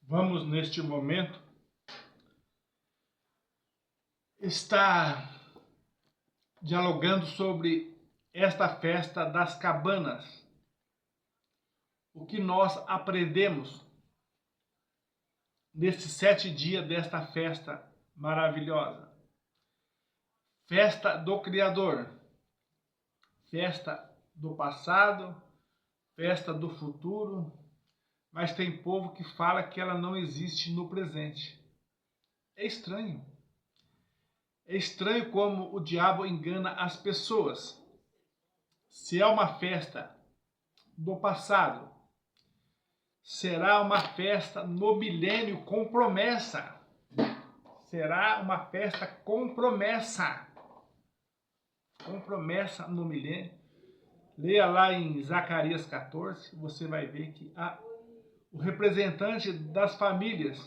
Vamos, neste momento, estar dialogando sobre esta festa das cabanas. O que nós aprendemos nesses 7 dias desta festa maravilhosa. Festa do Criador, festa do passado, festa do futuro, mas tem povo que fala que ela não existe no presente. É estranho. É estranho como o diabo engana as pessoas. Se é uma festa do passado, será uma festa no milênio com promessa. Será uma festa com promessa. Com promessa no milênio. Leia lá em Zacarias 14, você vai ver que o representante das famílias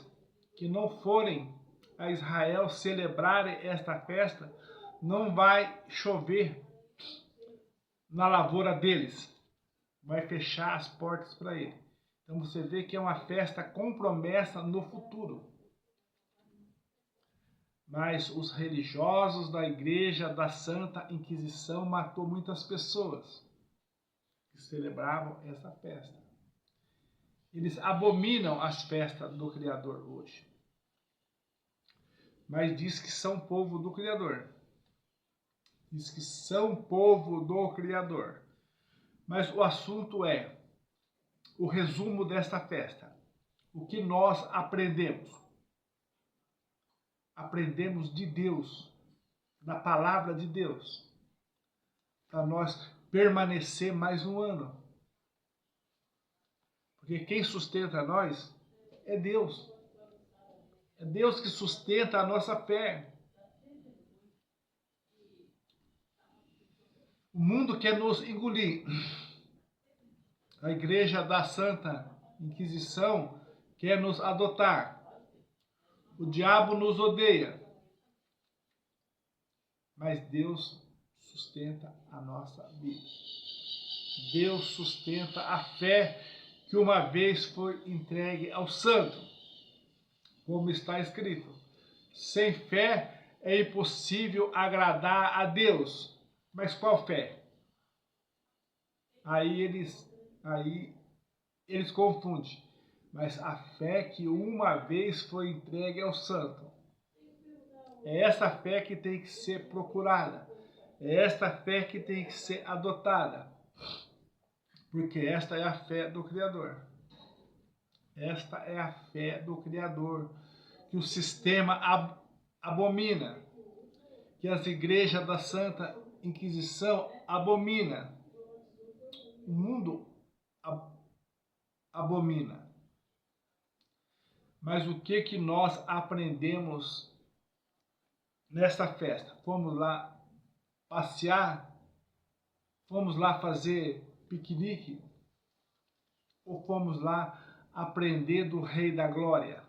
que não forem a Israel celebrarem esta festa, não vai chover na lavoura deles. Vai fechar as portas para ele. Então você vê que é uma festa com promessa no futuro. Mas os religiosos da Igreja da Santa Inquisição matou muitas pessoas que celebravam essa festa. Eles abominam as festas do Criador hoje. Mas diz que são povo do Criador. Diz que são povo do Criador. Mas o assunto é o resumo desta festa. O que nós aprendemos? Aprendemos de Deus, da palavra de Deus, para nós permanecer mais um ano. Porque quem sustenta nós é Deus. É Deus que sustenta a nossa fé. O mundo quer nos engolir. A Igreja da Santa Inquisição quer nos adotar. O diabo nos odeia. Mas Deus sustenta a nossa vida. Deus sustenta a fé que uma vez foi entregue ao santo. Como está escrito, sem fé é impossível agradar a Deus. Mas qual fé? Aí eles confundem. Mas a fé que uma vez foi entregue ao santo. É essa fé que tem que ser procurada. É esta fé que tem que ser adotada. Porque esta é a fé do Criador. Esta é a fé do Criador. Que o sistema abomina. Que as igrejas da Santa Inquisição abomina. O mundo abomina. Mas o que nós aprendemos nesta festa? Fomos lá passear? Fomos lá fazer piquenique? Ou fomos lá aprender do Rei da Glória?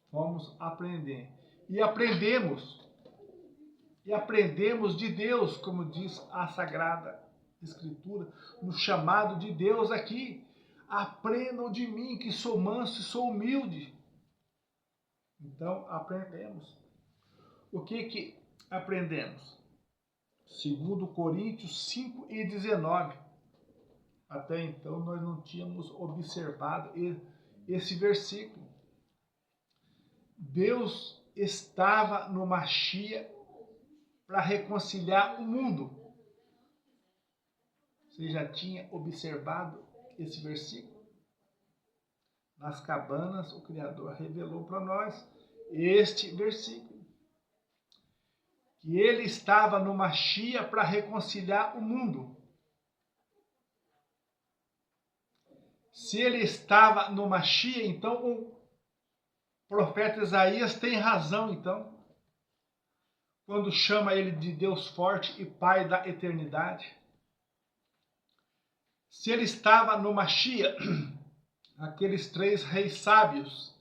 Vamos aprender. E aprendemos de Deus, como diz a Sagrada Escritura, no chamado de Deus aqui. Aprendam de mim, que sou manso e sou humilde. Então, aprendemos. O que aprendemos? 2 Coríntios 5:19. Até então, nós não tínhamos observado esse versículo. Deus estava no Mashiach para reconciliar o mundo. Você já tinha observado esse versículo? Nas cabanas, o Criador revelou para nós este versículo. Que ele estava no Mashiach para reconciliar o mundo. Se ele estava no Mashiach, então o profeta Isaías tem razão, então, quando chama ele de Deus forte e Pai da eternidade. Se ele estava no Mashiach, aqueles 3 reis sábios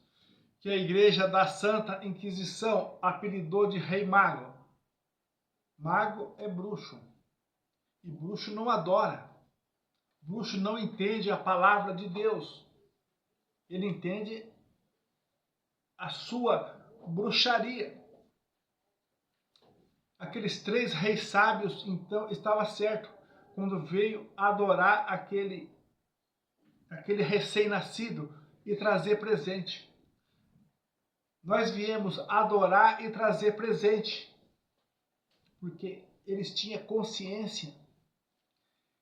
que a Igreja da Santa Inquisição apelidou de Rei Mago. Mago é bruxo. E bruxo não adora. O bruxo não entende a palavra de Deus. Ele entende a sua bruxaria. Aqueles 3 reis sábios, então, estava certo quando veio adorar aquele recém-nascido e trazer presente. Nós viemos adorar e trazer presente, porque eles tinham consciência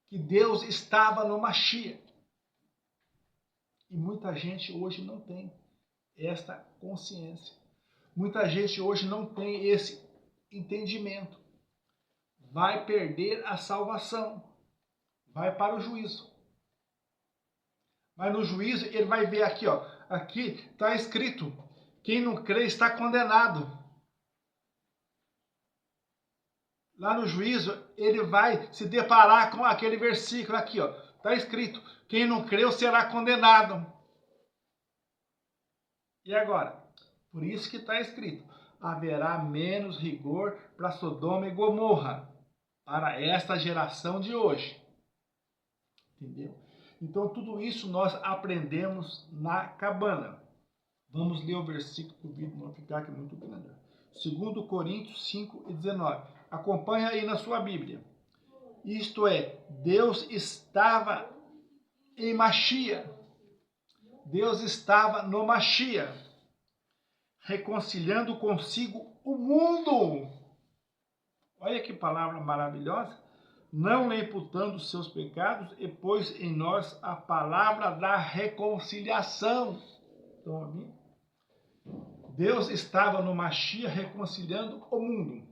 que Deus estava no Mashiach. E muita gente hoje não tem esta consciência. Muita gente hoje não tem esse entendimento. Vai perder a salvação. Vai para o juízo. Mas no juízo ele vai ver aqui, ó. Aqui está escrito: quem não crê está condenado. Lá no juízo ele vai se deparar com aquele versículo aqui, ó. Está escrito: quem não creu será condenado. E agora? Por isso que está escrito: haverá menos rigor para Sodoma e Gomorra, para esta geração de hoje. Entendeu? Então tudo isso nós aprendemos na cabana. Vamos ler o versículo para o vídeo não ficar aqui muito grande. 2 Coríntios 5:19. Acompanha aí na sua Bíblia. Isto é, Deus estava em Mashiach. Deus estava no Mashiach, reconciliando consigo o mundo. Olha que palavra maravilhosa. Não lhe imputando os seus pecados, e pôs em nós a palavra da reconciliação. Estão ouvindo? Deus estava no Mashiach reconciliando o mundo.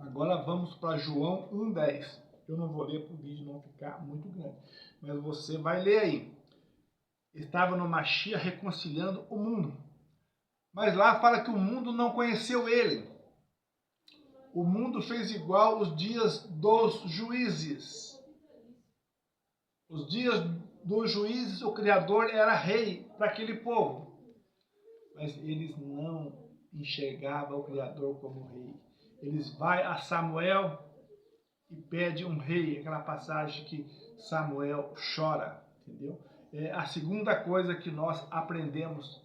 Agora vamos para João 1:10. Eu não vou ler para o vídeo não ficar muito grande, mas você vai ler aí. Estava no Mashiach reconciliando o mundo. Mas lá fala que o mundo não conheceu ele. O mundo fez igual os dias dos juízes. Os dias dos juízes, o Criador era rei para aquele povo. Mas eles não enxergavam o Criador como rei. Eles vão a Samuel e pedem um rei. Aquela passagem que Samuel chora, entendeu? É a segunda coisa que nós aprendemos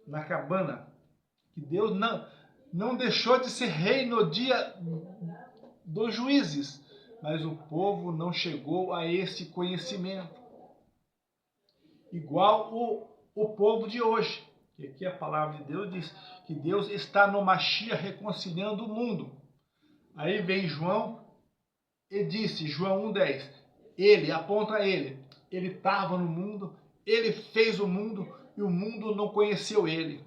na cabana. Que Deus não deixou de ser rei no dia dos juízes, mas o povo não chegou a esse conhecimento. Igual o povo de hoje. E aqui a palavra de Deus diz que Deus está no Mashiach reconciliando o mundo. Aí vem João e disse, João 1:10, ele, aponta ele estava no mundo, ele fez o mundo e o mundo não conheceu ele.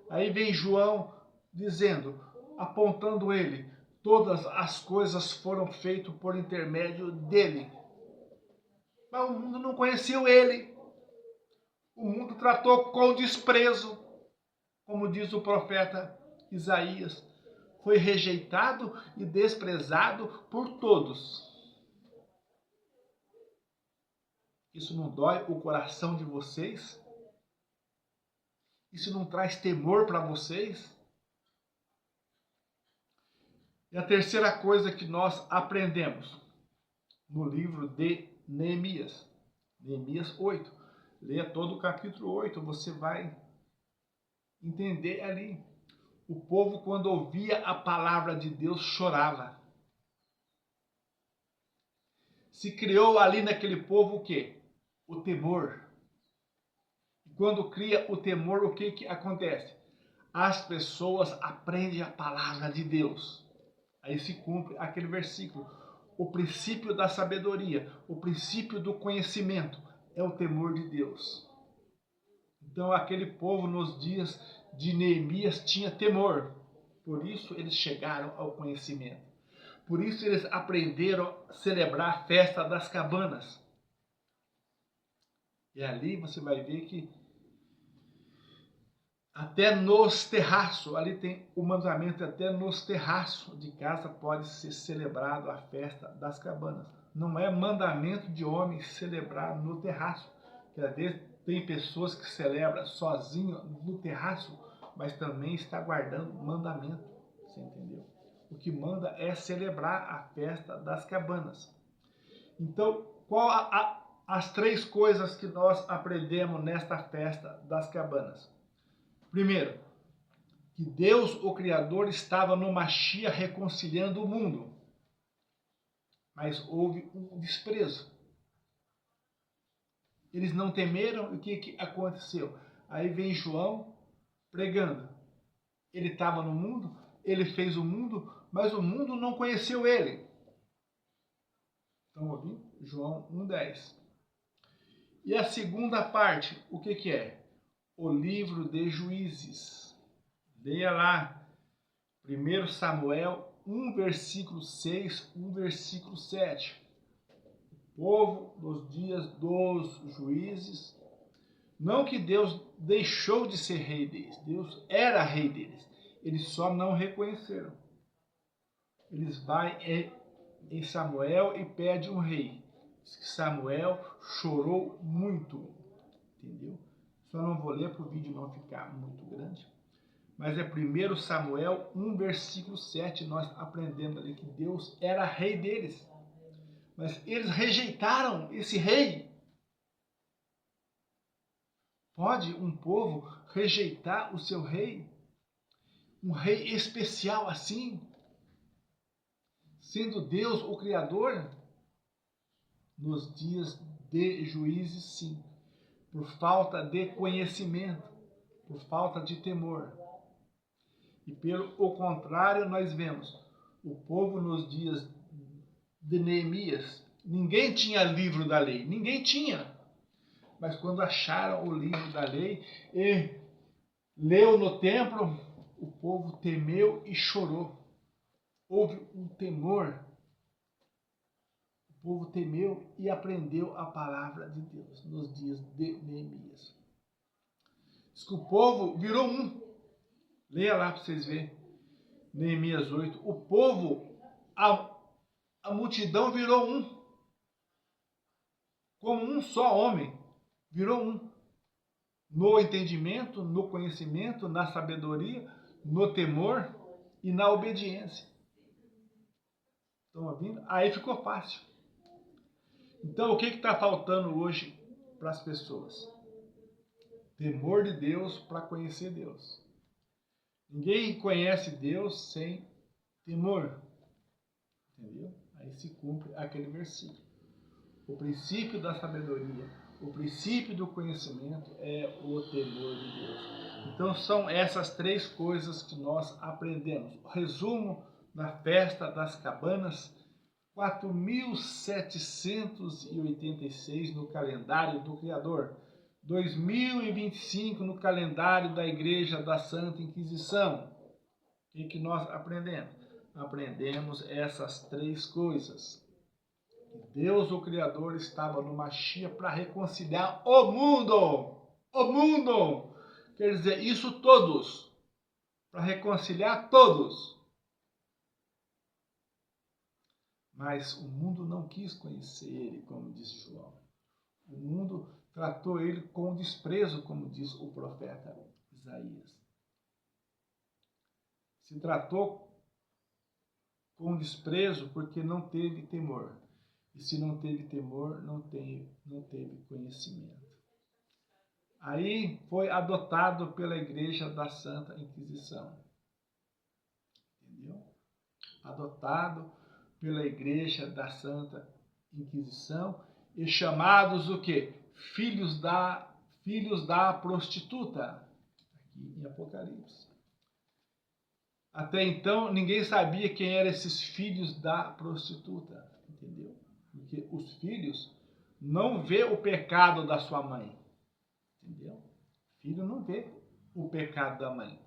Aí vem João dizendo, apontando ele, todas as coisas foram feitas por intermédio dele. Mas o mundo não conheceu ele. O mundo tratou com desprezo, como diz o profeta Isaías. Foi rejeitado e desprezado por todos. Isso não dói o coração de vocês? Isso não traz temor para vocês? E a terceira coisa que nós aprendemos no livro de Neemias. Neemias 8. Leia todo o capítulo 8, você vai entender ali. O povo, quando ouvia a palavra de Deus, chorava. Se criou ali naquele povo o quê? O temor. E quando cria o temor, o que acontece? As pessoas aprendem a palavra de Deus. Aí se cumpre aquele versículo. O princípio da sabedoria, o princípio do conhecimento é o temor de Deus. Então aquele povo nos dias de Neemias tinha temor. Por isso eles chegaram ao conhecimento. Por isso eles aprenderam a celebrar a festa das cabanas. E ali você vai ver que até nos terraços, ali tem o mandamento, até nos terraços de casa pode ser celebrado a festa das cabanas. Não é mandamento de homem celebrar no terraço. Que às vezes tem pessoas que celebram sozinho no terraço, mas também está guardando mandamento. Você entendeu? O que manda é celebrar a festa das cabanas. Então, qual as três coisas que nós aprendemos nesta festa das cabanas? Primeiro, que Deus, o Criador, estava no Mashiach reconciliando o mundo. Mas houve um desprezo. Eles não temeram, e o que aconteceu? Aí vem João pregando. Ele estava no mundo, ele fez o mundo, mas o mundo não conheceu ele. Estão ouvindo? João 1,10. E a segunda parte, o que é? O livro de Juízes. Leia lá, 1 Samuel 1, versículo 6, 1, versículo 7. O povo nos dias dos juízes, não que Deus deixou de ser rei deles, Deus era rei deles, eles só não reconheceram. Eles vão em Samuel e pedem um rei. Samuel chorou muito, entendeu? Só não vou ler para o vídeo não ficar muito grande. Mas é 1 Samuel 1, versículo 7, nós aprendemos ali que Deus era rei deles. Mas eles rejeitaram esse rei. Pode um povo rejeitar o seu rei? Um rei especial assim? Sendo Deus o Criador? Nos dias de Juízes, sim. Por falta de conhecimento, por falta de temor. E pelo contrário, nós vemos o povo nos dias de Neemias, ninguém tinha livro da lei, ninguém tinha. Mas quando acharam o livro da lei e leu no templo, o povo temeu e chorou. Houve um temor. O povo temeu e aprendeu a palavra de Deus nos dias de Neemias. Diz que o povo virou um. Leia lá para vocês verem. Neemias 8. O povo, a multidão virou um. Como um só homem. Virou um. No entendimento, no conhecimento, na sabedoria, no temor e na obediência. Estão ouvindo? Aí ficou fácil. Então, o que está faltando hoje para as pessoas? Temor de Deus para conhecer Deus. Ninguém conhece Deus sem temor. Entendeu? Aí se cumpre aquele versículo. O princípio da sabedoria, o princípio do conhecimento é o temor de Deus. Então são essas três coisas que nós aprendemos. O resumo da festa das cabanas, 4.786 no calendário do Criador, 2025 no calendário da Igreja da Santa Inquisição. O que nós aprendemos? Aprendemos essas três coisas. Deus, o Criador, estava no Mashiach para reconciliar o mundo. O mundo! Quer dizer, isso todos. Para reconciliar todos. Mas o mundo não quis conhecer ele, como diz João. O mundo tratou ele com desprezo, como diz o profeta Isaías. Se tratou com desprezo porque não teve temor. E se não teve temor, não teve conhecimento. Aí foi adotado pela Igreja da Santa Inquisição. Entendeu? Adotado pela Igreja da Santa Inquisição e chamados o quê? Filhos da prostituta. Aqui em Apocalipse. Até então, ninguém sabia quem eram esses filhos da prostituta. Entendeu? Porque os filhos não vê o pecado da sua mãe. Entendeu? O filho não vê o pecado da mãe.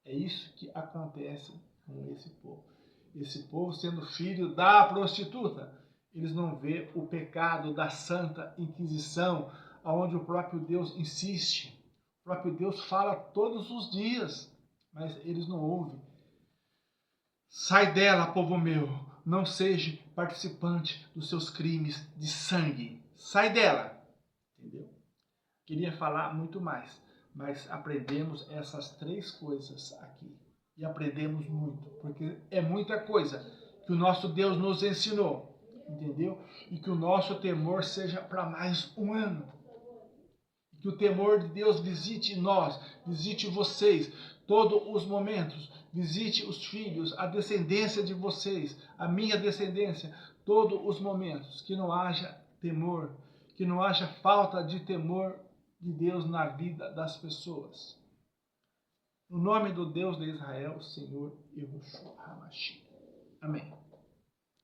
É isso que acontece com esse povo. Esse povo sendo filho da prostituta, eles não vê o pecado da Santa Inquisição, onde o próprio Deus insiste. O próprio Deus fala todos os dias, mas eles não ouvem. Sai dela, povo meu, não seja participante dos seus crimes de sangue. Sai dela. Entendeu? Queria falar muito mais, mas aprendemos essas três coisas aqui. E aprendemos muito, porque é muita coisa que o nosso Deus nos ensinou. entendeu? E que o nosso temor seja para mais um ano. Que o temor de Deus visite nós, visite vocês, todos os momentos, visite os filhos, a descendência de vocês, a minha descendência, todos os momentos, que não haja temor, que não haja falta de temor de Deus na vida das pessoas. No nome do Deus de Israel, Senhor Yahushua HaMashiach. Amém.